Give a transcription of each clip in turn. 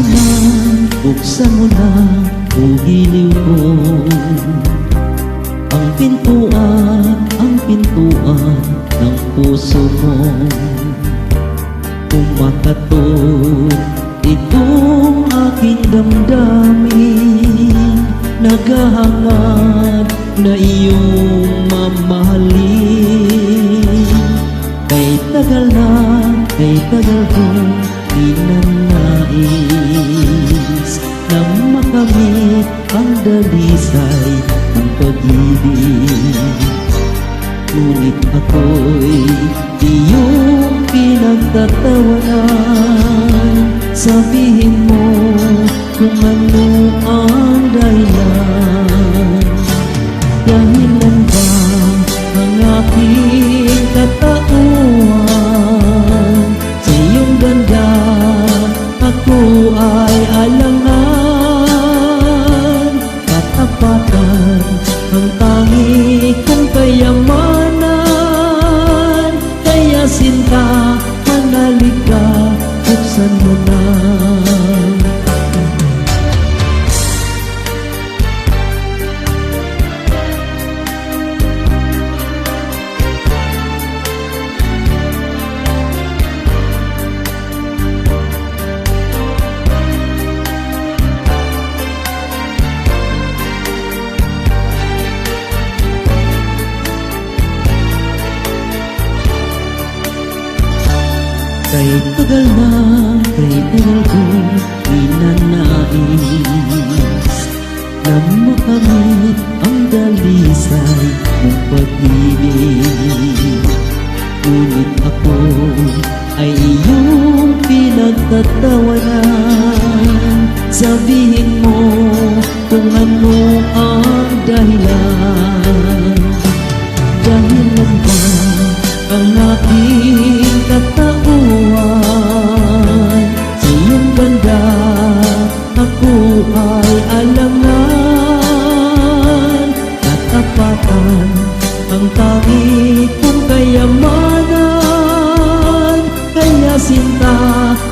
na, buksan mo na, o giliw ko. Ang pintuan ng puso mo. Kung makatot itong aking damdamin, naghahangad na iyong mamahalin. Kay tagal kong ninanais na makamit ang dalisay ng pag-ibig. Ngunit ako'y iyong pinagtatawanan. Sabihin mo kung ano ang dahilan. Dahilan ba ang aking katauhan? Sa iyong ganda ako ay alangan. Katapatan ang tangi kong kayamanan. Kaya sinta, manalik ka, buksan mo na. Kay tagal kong ninanais na makamit ang dalisay mong pag-ibig. Ngunit ako ay iyong pinagtatawanan. Sabihin mo kung ano ang dahilan. Dahilan ba ang aking katauhan? Sa iyong ganda ako ay alangan. Katapatan ang tangi kong kayamanan. Kaya sinta,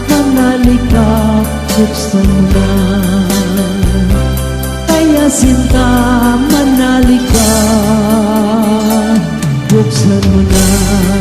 manalik ka, buksan mo na. Kaya sinta, manalik ka, buksan mo na.